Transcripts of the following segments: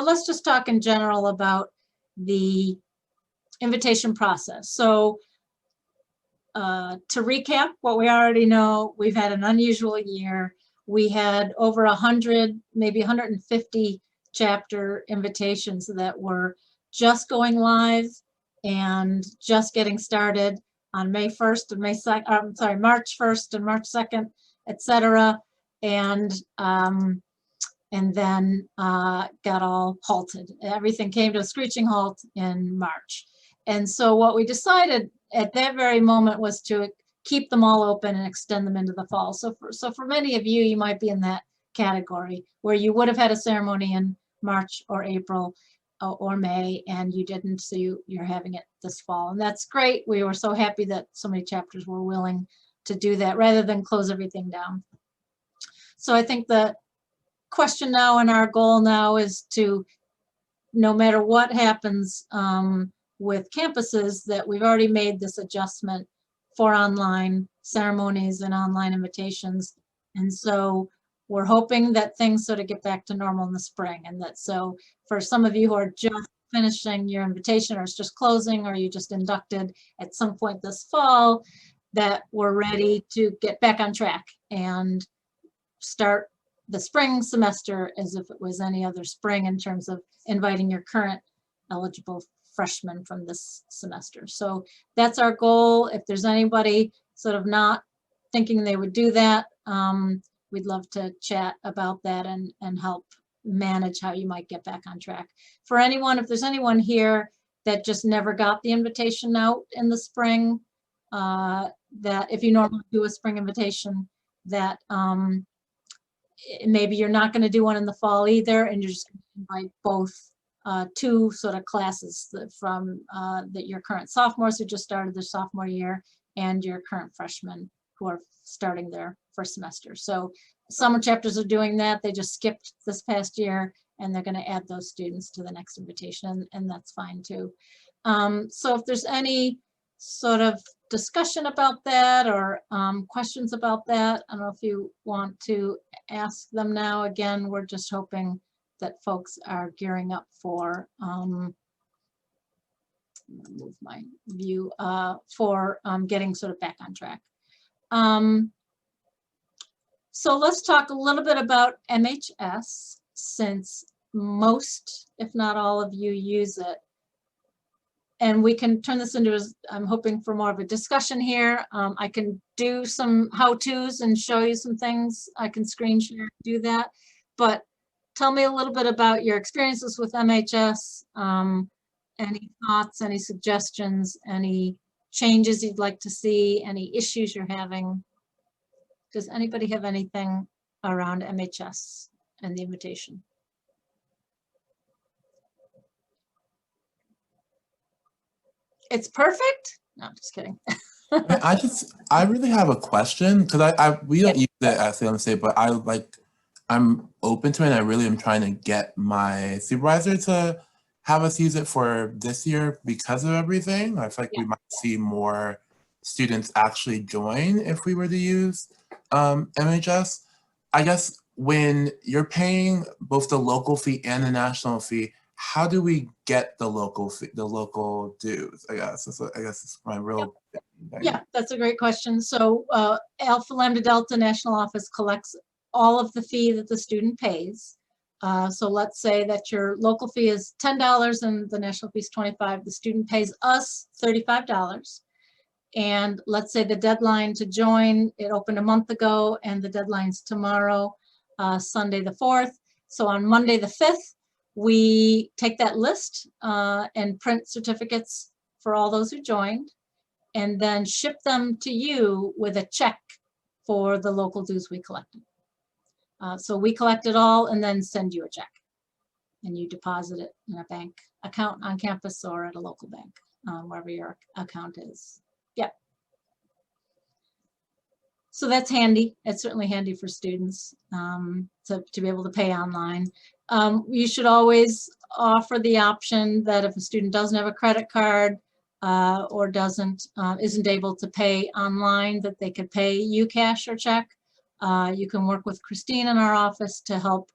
let's just talk in general about the invitation process. So to recap what we already know, we've had an unusual year. We had over 100, maybe 150 chapter invitations that were just going live and just getting started on May 1st and March 1st and March 2nd, etc. And then got all halted. Everything came to a screeching halt in March. And so what we decided at that very moment was to keep them all open and extend them into the fall. So for many of you, you might be in that category where you would have had a ceremony in March or April or May, and you didn't, so you're having it this fall. And that's great. We were so happy that so many chapters were willing to do that rather than close everything down. So I think the question now and our goal now is to, no matter what happens with campuses, that we've already made this adjustment for online ceremonies and online invitations. And so we're hoping that things sort of get back to normal in the spring. And that, so for some of you who are just finishing your invitation, or it's just closing, or you just inducted at some point this fall, that we're ready to get back on track and start the spring semester as if it was any other spring in terms of inviting your current eligible freshmen from this semester. So that's our goal. If there's anybody sort of not thinking they would do that, we'd love to chat about that and help manage how you might get back on track. For anyone, if there's anyone here that just never got the invitation out in the spring, that if you normally do a spring invitation, that maybe you're not going to do one in the fall either, and you're just going to invite both two sort of classes from your current sophomores who just started their sophomore year and your current freshmen who are starting their first semester. So summer chapters are doing that. They just skipped this past year, and they're going to add those students to the next invitation, and that's fine too. So if there's any sort of discussion about that or questions about that, I don't know if you want to ask them now. Again, we're just hoping that folks are gearing up for, move my view, for getting sort of back on track. So let's talk a little bit about MHS, since most, if not all of you, use it. And we can turn this into, I'm hoping for more of a discussion here. I can do some how-tos and show you some things. I can screen share and do that. But tell me a little bit about your experiences with MHS. Any thoughts, any suggestions, any changes you'd like to see, any issues you're having? Does anybody have anything around MHS and the invitation? It's perfect? No, I'm just kidding. I really have a question, because we don't use it at CMC, but I'm open to it, and I really am trying to get my supervisor to have us use it for this year because of everything. I feel like we might see more students actually join if we were to use MHS. I guess when you're paying both the local fee and the national fee, how do we get the local fee, the local dues? I guess it's my real thing. Yeah, that's a great question. So Alpha Lambda Delta National Office collects all of the fee that the student pays. So let's say that your local fee is $10 and the national fee is $25. The student pays us $35. And let's say the deadline to join, it opened a month ago, and the deadline's tomorrow, Sunday the 4th. So on Monday the 5th, we take that list and print certificates for all those who joined, and then ship them to you with a check for the local dues we collected. So we collect it all and then send you a check, and you deposit it in a bank account on campus or at a local bank, wherever your account is. Yep. So that's handy. It's certainly handy for students to be able to pay online. You should always offer the option that if a student doesn't have a credit card or isn't able to pay online, that they could pay you cash or check. You can work with Christine in our office to help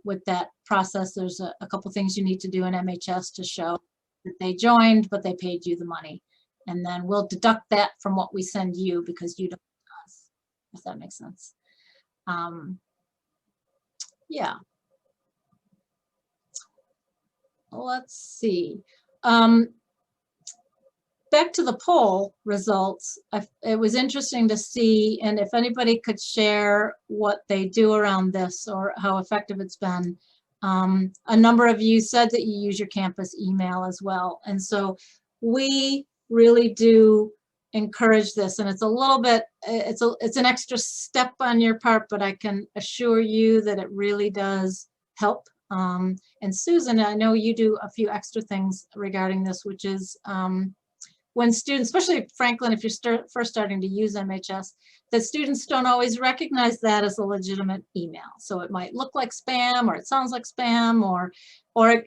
with that process, there's a couple things you need to do in MHS to show that they joined, but they paid you the money. And then we'll deduct that from what we send you because you don't pay us, if that makes sense. Yeah. Let's see. Back to the poll results, it was interesting to see, and if anybody could share what they do around this or how effective it's been. A number of you said that you use your campus email as well. And so we really do encourage this, and it's a little bit, it's an extra step on your part, but I can assure you that it really does help. And Susan, I know you do a few extra things regarding this, which is when students, especially Franklin, if you're first starting to use MHS, that students don't always recognize that as a legitimate email. So it might look like spam, or it sounds like spam, or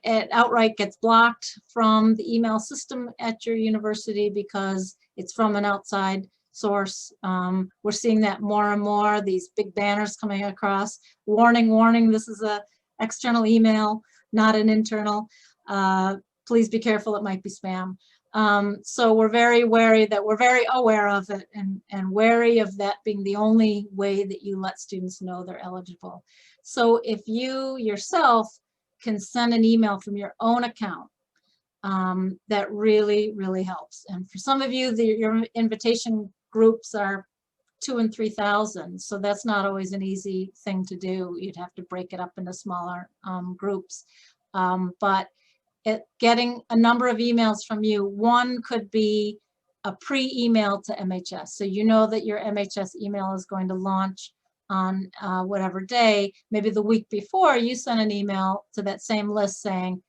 it outright gets blocked from the email system at your university because it's from an outside source. We're seeing that more and more, these big banners coming across, warning, warning, this is a external email, not an internal. Please be careful, it might be spam. So we're very wary that we're very aware of it and wary of that being the only way that you let students know they're eligible. So if you yourself can send an email from your own account, that really, really helps. And for some of you, your invitation groups are 2,000 and 3,000. So that's not always an easy thing to do. You'd have to break it up into smaller groups. But getting a number of emails from you, one could be a pre-email to MHS. So you know that your MHS email is going to launch on whatever day. Maybe the week before, you send an email to that same list saying,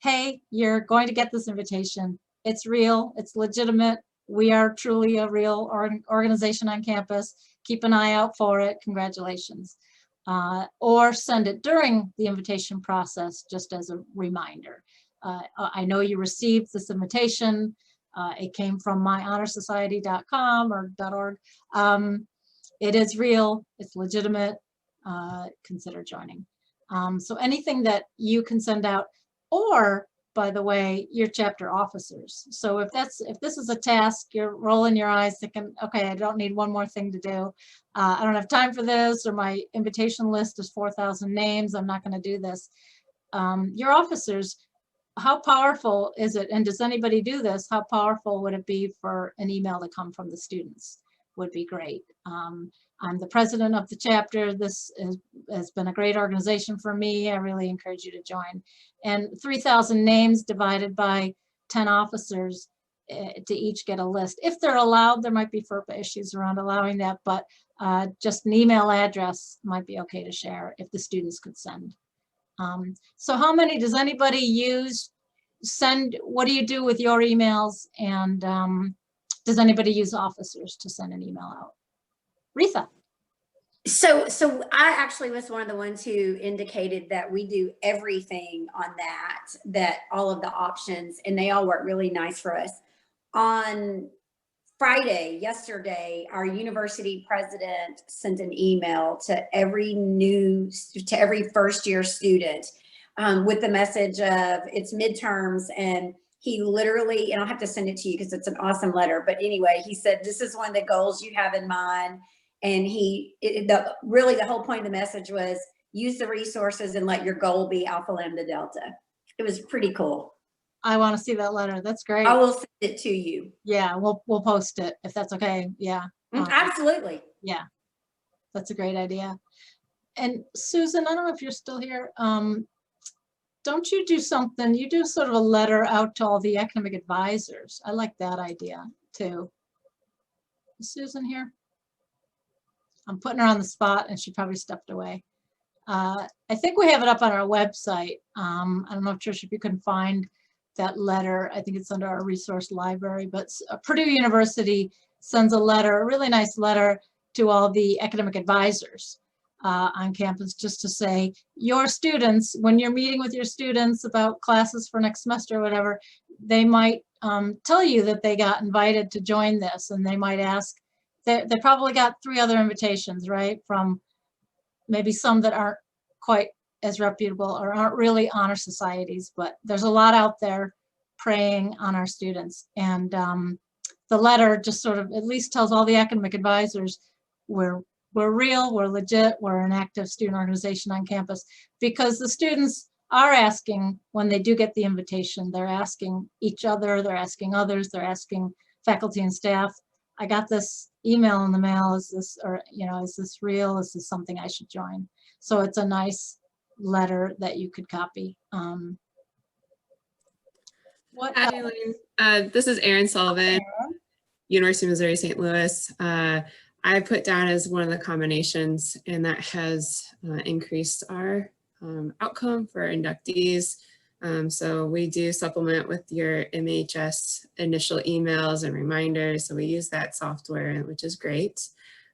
hey, you're going to get this invitation. It's real, it's legitimate. We are truly a real organization on campus. Keep an eye out for it. Congratulations. Or send it during the invitation process just as a reminder. I know you received this invitation. It came from myhonorsociety.com or .org. It is real, it's legitimate, consider joining. So anything that you can send out, or by the way, your chapter officers. So if this is a task, you're rolling your eyes thinking, okay, I don't need one more thing to do. I don't have time for this, or my invitation list is 4,000 names. I'm not going to do this. Your officers, how powerful is it? And does anybody do this? How powerful would it be for an email to come from the students? Would be great. I'm the president of the chapter. This has been a great organization for me. I really encourage you to join. And 3,000 names divided by 10 officers to each get a list. If they're allowed, there might be FERPA issues around allowing that, but just an email address might be okay to share if the students could send. So how many does anybody use? What do you do with your emails? And does anybody use officers to send an email out? Retha. So I actually was one of the ones who indicated that we do everything on that all of the options, and they all work really nice for us. On yesterday, our university president sent an email to every first year student with the message of it's midterms, and he literally, and I'll have to send it to you because it's an awesome letter, but anyway, he said, this is one of the goals you have in mind. And really the whole point of the message was use the resources and let your goal be Alpha Lambda Delta. It was pretty cool. I want to see that letter. That's great. I will send it to you. Yeah, we'll post it if that's okay. Yeah. Absolutely. Yeah, that's a great idea. And Susan, I don't know if you're still here. Don't you do something? You do sort of a letter out to all the academic advisors. I like that idea too. Is Susan here? I'm putting her on the spot and she probably stepped away. I think we have it up on our website. I don't know, Trish, if you can find that letter. I think it's under our resource library, but Purdue University sends a letter, a really nice letter to all the academic advisors on campus, just to say, your students, when you're meeting with your students about classes for next semester or whatever, they might tell you that they got invited to join this, and they might ask, they probably got 3 other invitations, right? From maybe some that aren't quite as reputable or aren't really honor societies, but there's a lot out there preying on our students. And the letter just sort of at least tells all the academic advisors we're real, we're legit, we're an active student organization on campus, because the students are asking when they do get the invitation, they're asking each other, they're asking others, they're asking faculty and staff, I got this email in the mail, is this, or, you know, is this real? Is this something I should join? So it's a nice letter that you could copy. What Hi, else? Elaine. This is Erin Sullivan, University of Missouri St. Louis. I put down as one of the combinations, and that has increased our outcome for inductees. So we do supplement with your MHS initial emails and reminders. So we use that software, which is great.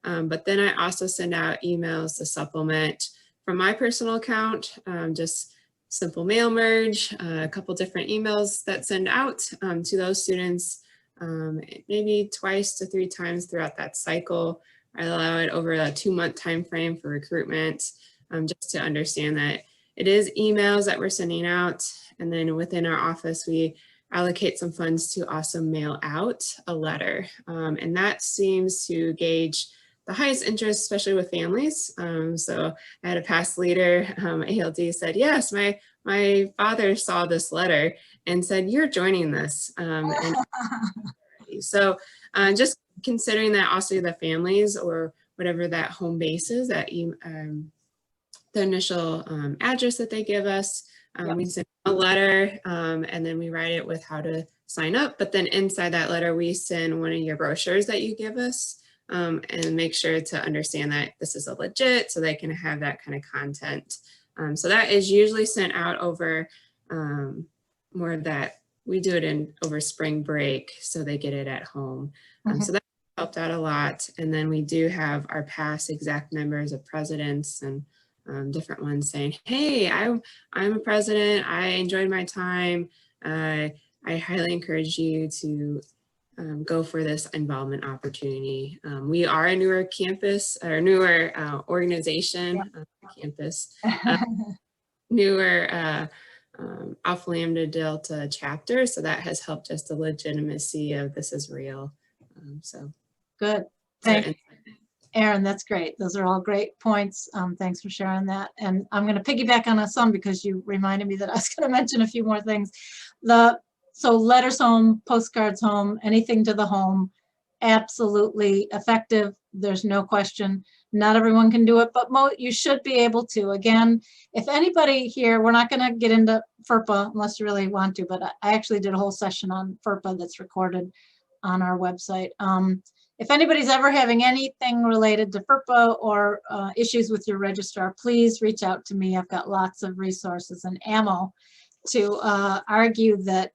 But then I also send out emails to supplement from my personal account, just simple mail merge, a couple different emails that send out to those students, maybe 2 to 3 times throughout that cycle. I allow it over a 2-month time frame for recruitment, just to understand that it is emails that we're sending out. And then within our office, we allocate some funds to also mail out a letter. And that seems to gauge the highest interest, especially with families. So I had a past leader, ALD, said, yes, my father saw this letter and said, you're joining this. And so just considering that also the families or whatever that home base is, that the initial address that they give us, Yep. we send a letter and then we write it with how to sign up. But then inside that letter, we send one of your brochures that you give us and make sure to understand that this is a legit, so they can have that kind of content. So that is usually sent out over more of that. We do it over spring break, so they get it at home. So that helped out a lot. And then we do have our past exact members of presidents and different ones saying, hey, I'm a president, I enjoyed my time. I highly encourage you to go for this involvement opportunity. We are a newer campus, or newer organization, campus, newer Alpha Lambda Delta chapter. So that has helped us the legitimacy of this is real. So Good. Thank you, Erin. That's great. Those are all great points. Thanks for sharing that. And I'm going to piggyback on some because you reminded me that I was going to mention a few more things. So letters home, postcards home, anything to the home, absolutely effective. There's no question. Not everyone can do it, but you should be able to. Again, if anybody here, we're not going to get into FERPA unless you really want to, but I actually did a whole session on FERPA that's recorded on our website. If anybody's ever having anything related to FERPA or issues with your registrar, please reach out to me. I've got lots of resources and ammo to argue that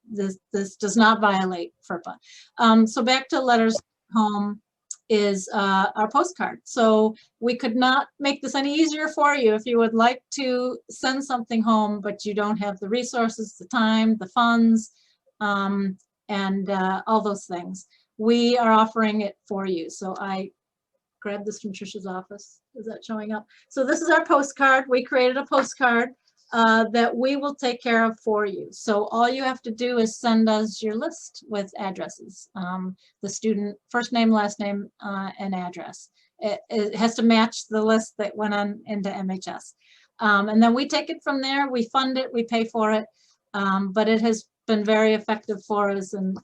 this does not violate FERPA. So back to letters home is our postcard. So we could not make this any easier for you if you would like to send something home, but you don't have the resources, the time, the funds, and all those things. We are offering it for you. So I grabbed this from Trisha's office. Is that showing up? So this is our postcard. We created a postcard that we will take care of for you. So all you have to do is send us your list with addresses, the student first name, last name, and address. It has to match the list that went on into MHS. And then we take it from there. We fund it, we pay for it, but it has been very effective for us, and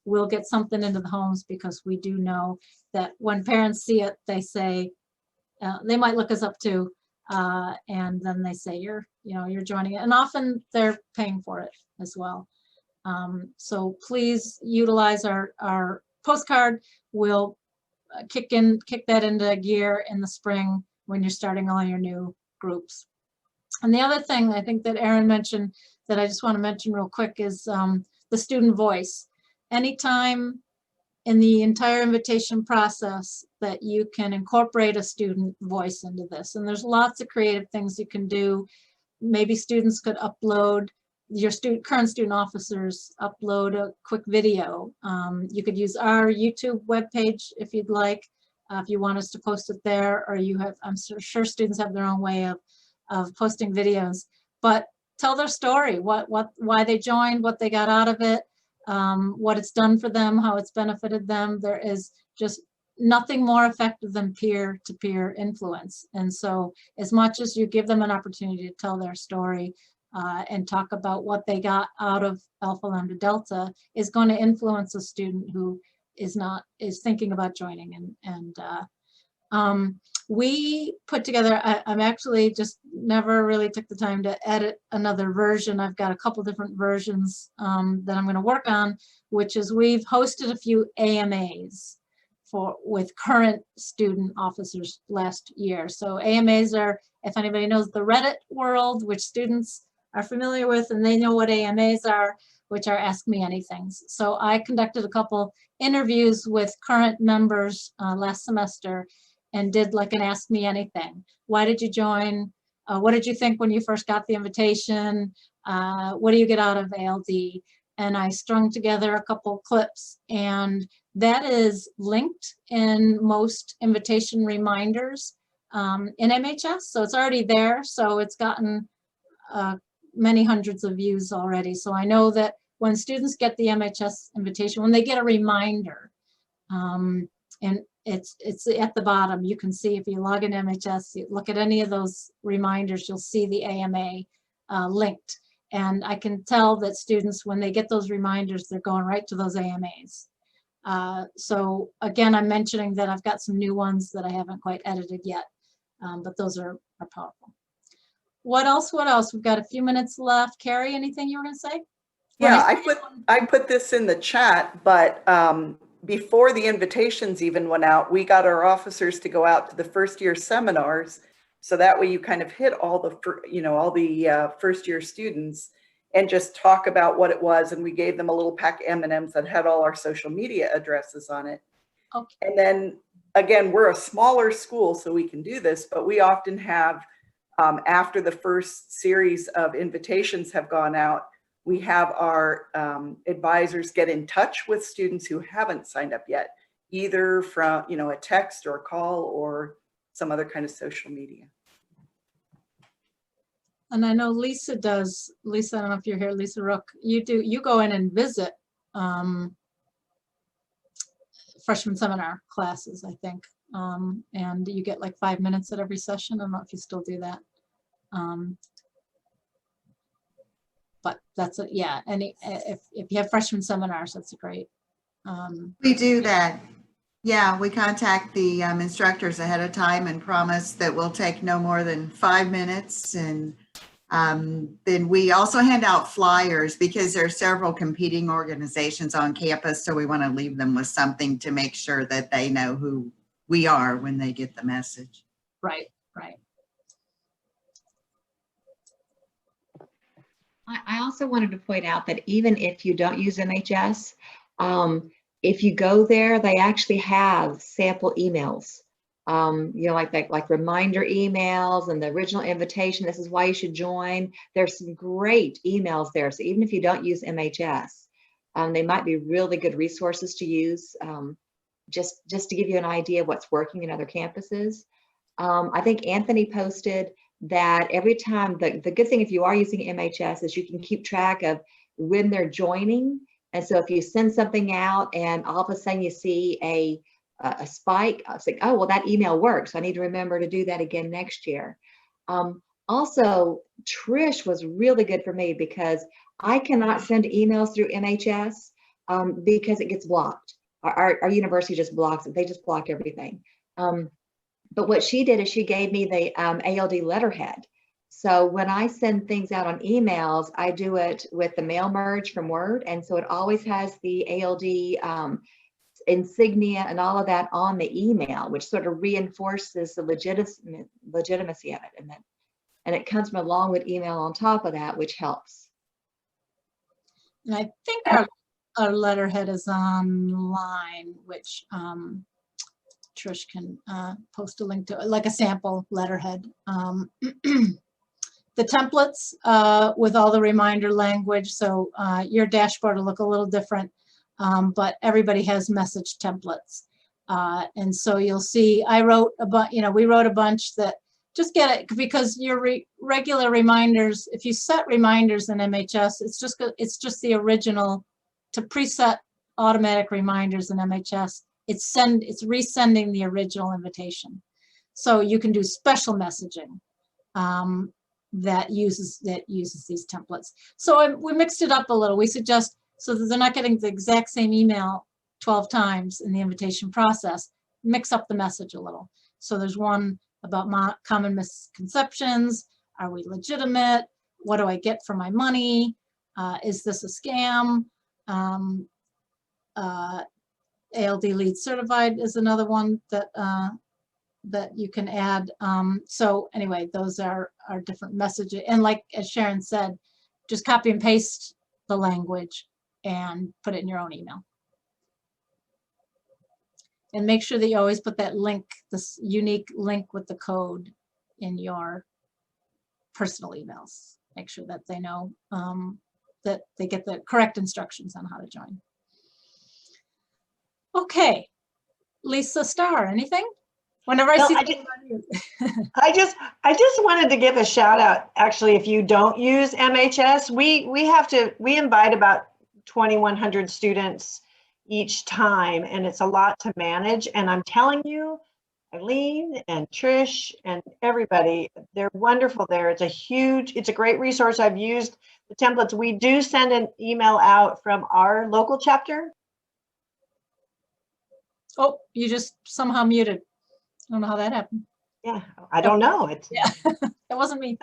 we'll get something into the homes because we do know that when parents see it, they say, they might look us up too, and then they say, you're joining it, and often they're paying for it as well. So please utilize our postcard. We'll kick that into gear in the spring when you're starting all your new groups. And the other thing I think that Erin mentioned that I just want to mention real quick is the student voice. Anytime in the entire invitation process that you can incorporate a student voice into this, and there's lots of creative things you can do. Maybe students could upload, your current student officers upload a quick video. You could use our YouTube webpage if you'd like, if you want us to post it there, or I'm sure students have their own way of posting videos, but tell their story, why they joined, what they got out of it, what it's done for them, how it's benefited them. There is just nothing more effective than peer-to-peer influence. And so as much as you give them an opportunity to tell their story and talk about what they got out of Alpha Lambda Delta, is going to influence a student who is thinking about joining. We put together, I'm actually just never really took the time to edit another version. I've got a couple different versions that I'm going to work on, which is we've hosted a few AMAs with current student officers last year. So AMAs are, if anybody knows the Reddit world, which students are familiar with, and they know what AMAs are, which are Ask Me Anythings. So I conducted a couple interviews with current members last semester and did like an Ask Me Anything. Why did you join? What did you think when you first got the invitation? What do you get out of ALD? And I strung together a couple clips, and that is linked in most invitation reminders in MHS. So it's already there. So it's gotten many hundreds of views already. So I know that when students get the MHS invitation, when they get a reminder, and it's at the bottom, you can see if you log in MHS, you look at any of those reminders, you'll see the AMA linked. And I can tell that students, when they get those reminders, they're going right to those AMAs. So again, I'm mentioning that I've got some new ones that I haven't quite edited yet, but those are powerful. What else? We've got a few minutes left. Carrie, anything you were going to say? Yeah, I put this in the chat, but before the invitations even went out, we got our officers to go out to the first year seminars. So that way you kind of hit all the first year students and just talk about what it was. And we gave them a little pack of M&Ms that had all our social media addresses on it. Okay. And then again, we're a smaller school, so we can do this, but we often have, after the first series of invitations have gone out, we have our advisors get in touch with students who haven't signed up yet, either from, a text or a call or some other kind of social media. And I know Lisa does. Lisa, I don't know if you're here, Lisa Rook, you go in and visit freshman seminar classes, I think. And you get like 5 minutes at every session. I don't know if you still do that. But that's it, yeah. And if you have freshman seminars, that's great. We do that. Yeah, we contact the instructors ahead of time and promise that we'll take no more than 5 minutes. And then we also hand out flyers because there are several competing organizations on campus. So we want to leave them with something to make sure that they know who we are when they get the message. Right, right. I also wanted to point out that even if you don't use MHS, if you go there, they actually have sample emails, like reminder emails and the original invitation. This is why you should join. There's some great emails there. So even if you don't use MHS, they might be really good resources to use just to give you an idea of what's working in other campuses. I think Anthony posted that every time, the good thing if you are using MHS is you can keep track of when they're joining. And so if you send something out and all of a sudden you see a spike, it's like, oh, well, that email works. I need to remember to do that again next year. Also, Trish was really good for me because I cannot send emails through MHS because it gets blocked. Our university just blocks it. They just block everything. But what she did is she gave me the ALD letterhead. So when I send things out on emails, I do it with the mail merge from Word. And so it always has the ALD insignia and all of that on the email, which sort of reinforces the legitimacy of it. And it comes from a long with email on top of that, which helps. And I think our letterhead is online, which Trish can post a link to, like a sample letterhead. The templates with all the reminder language, so your dashboard will look a little different, but everybody has message templates. And so you'll see, we wrote a bunch that just get it, because your regular reminders, if you set reminders in MHS, it's just the original to preset automatic reminders in MHS. It's resending the original invitation. So you can do special messaging that uses these templates. So we mixed it up a little. We suggest, so that they're not getting the exact same email 12 times in the invitation process, mix up the message a little. So there's one about common misconceptions. Are we legitimate? What do I get for my money? Is this a scam? ALD Lead Certified is another one that that you can add. So anyway, those are different messages. And like, as Sharon said, just copy and paste the language and put it in your own email. And make sure that you always put that link, this unique link with the code in your personal emails. Make sure that they know that they get the correct instructions on how to join. Okay, Lisa Starr, anything? Whenever I No, see I just wanted to give a shout out. Actually, if you don't use MHS, we invite about 2,100 students each time, and it's a lot to manage. And I'm telling you, Eileen and Trish and everybody, they're wonderful there. It's a great resource. I've used the templates. We do send an email out from our local chapter. Oh, you just somehow muted. I don't know how that happened. Yeah, I don't know. Yeah, it wasn't me.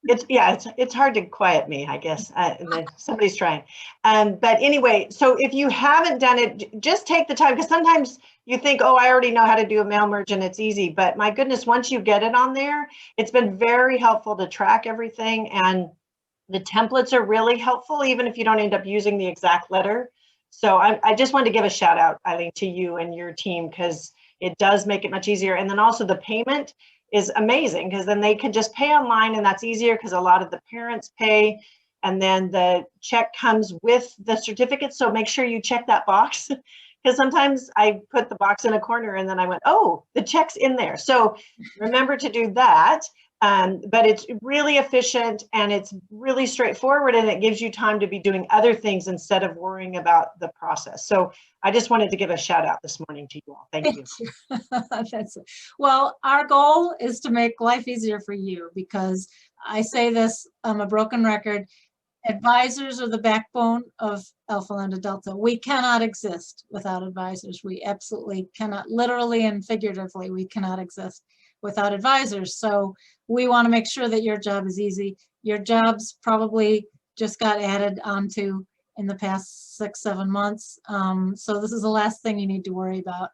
It's hard to quiet me, I guess. And then somebody's trying. But anyway, so if you haven't done it, just take the time, because sometimes you think, oh, I already know how to do a mail merge and it's easy. But my goodness, once you get it on there, it's been very helpful to track everything. And the templates are really helpful, even if you don't end up using the exact letter. So I just wanted to give a shout out, Eileen, to you and your team, because it does make it much easier. And then also the payment is amazing, because then they can just pay online, and that's easier because a lot of the parents pay, and then the check comes with the certificate. So make sure you check that box, because sometimes I put the box in a corner and then I went, oh, the check's in there. So remember to do that. But it's really efficient and it's really straightforward, and it gives you time to be doing other things instead of worrying about the process. So I just wanted to give a shout out this morning to you all. Thank you. That's it. Well, our goal is to make life easier for you, because I say this, I'm a broken record. Advisors are the backbone of Alpha Lambda Delta. We cannot exist without advisors. We absolutely cannot, literally and figuratively, we cannot exist without advisors. So we want to make sure that your job is easy. Your jobs probably just got added onto in the past 6-7 months. So this is the last thing you need to worry about.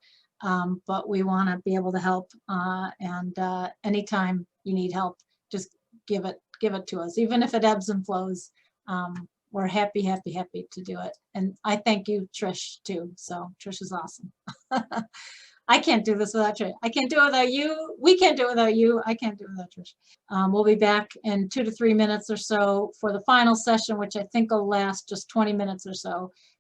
But we want to be able to help, and anytime you need help, just give it to us, even if it ebbs and flows. We're happy to do it. And I thank you, Trish, too. So Trish is awesome. I can't do this without Trish. I can't do it without you. We can't do it without you. I can't do it without Trish. We'll be back in 2 to 3 minutes or so for the final session, which I think will last just 20 minutes or so.